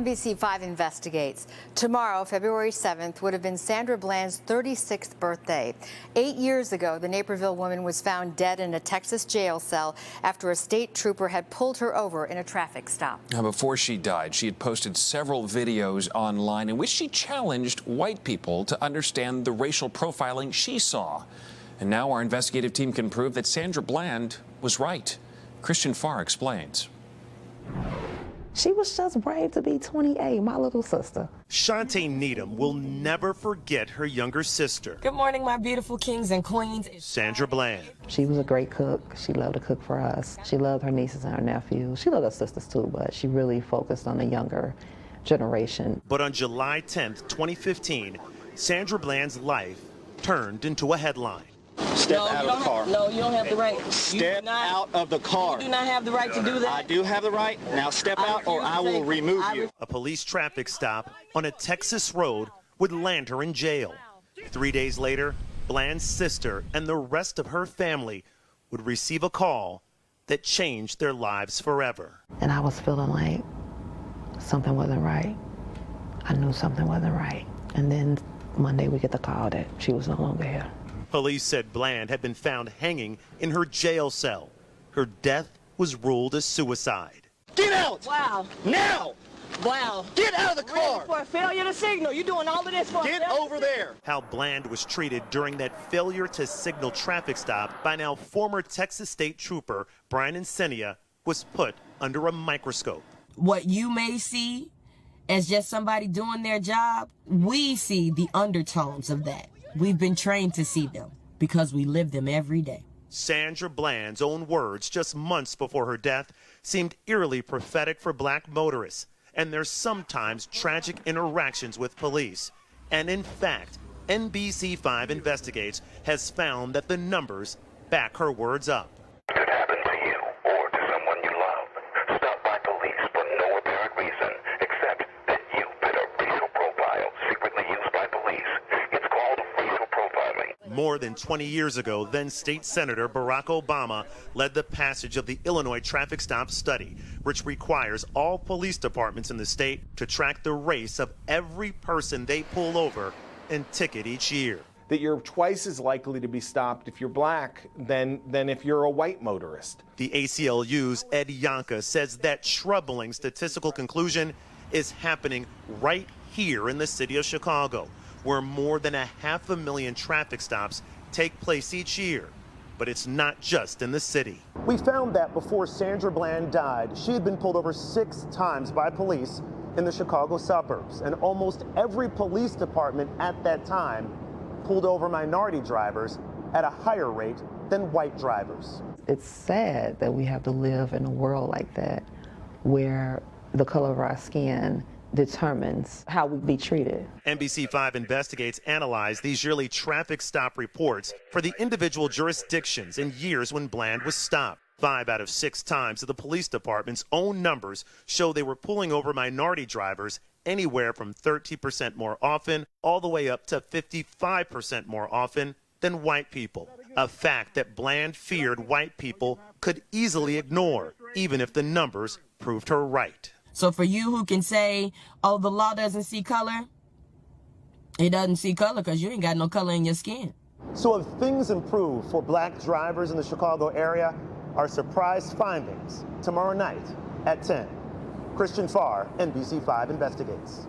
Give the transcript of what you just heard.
NBC5 investigates. Tomorrow, February 7th, would have been Sandra Bland's 36th birthday. 8 years ago, the Naperville woman was found dead in a Texas jail cell after a state trooper had pulled her over in a traffic stop. Now, before she died, she had posted several videos online in which she challenged white people to understand the racial profiling she saw. And now our investigative team can prove that Sandra Bland was right. Christian Farr explains. She was just brave to be 28, my little sister. Shantae Needham will never forget her younger sister. Good morning, my beautiful kings and queens. Sandra Bland. She was a great cook. She loved to cook for us. She loved her nieces and her nephews. She loved her sisters too, but she really focused on the younger generation. But on July 10th, 2015, Sandra Bland's life turned into a headline. Step out of the car. No, you don't have the right. Step out of the car. You do not have the right to do that. I do have the right. Now step out or I will remove you. A police traffic stop on a Texas road would land her in jail. 3 days later, Bland's sister and the rest of her family would receive a call that changed their lives forever. And I was feeling like something wasn't right. I knew something wasn't right. And then Monday we get the call that she was no longer here. Police said Bland had been found hanging in her jail cell. Her death was ruled as suicide. Get out! Wow. Now! Wow. Get out of the car! Really, for a failure to signal. You doing all of this for Get over there! How Bland was treated during that failure to signal traffic stop by now former Texas State Trooper Brian Encenia was put under a microscope. What you may see as just somebody doing their job, we see the undertones of that. We've been trained to see them because we live them every day. Sandra Bland's own words just months before her death seemed eerily prophetic for black motorists and their sometimes tragic interactions with police. And in fact, NBC5 Investigates has found that the numbers back her words up. It could happen to you or to someone you love. Stopped by police for no apparent reason except that you fit a racial profile secretly used by police. It's called racial profiling. More than 20 years ago, then State Senator Barack Obama led the passage of the Illinois traffic stop study, which requires all police departments in the state to track the race of every person they pull over and ticket each year. That you're twice as likely to be stopped if you're black than if you're a white motorist. The ACLU's Ed Yonka says that troubling statistical conclusion is happening right here in the city of Chicago, where more than 500,000 traffic stops take place each year. But it's not just in the city. We found that before Sandra Bland died, she had been pulled over 6 times by police in the Chicago suburbs, and almost every police department at that time pulled over minority drivers at a higher rate than white drivers. It's sad that we have to live in a world like that where the color of our skin determines how we be treated. NBC5 Investigates analyzed these yearly traffic stop reports for the individual jurisdictions and years when Bland was stopped. 5 out of 6 times of the police department's own numbers show they were pulling over minority drivers anywhere from 30% more often all the way up to 55% more often than white people. A fact that Bland feared white people could easily ignore, even if the numbers proved her right. So for you who can say, oh, the law doesn't see color, it doesn't see color because you ain't got no color in your skin. So if things improve for black drivers in the Chicago area, our surprise findings tomorrow night at 10. Christian Farr, NBC5 Investigates.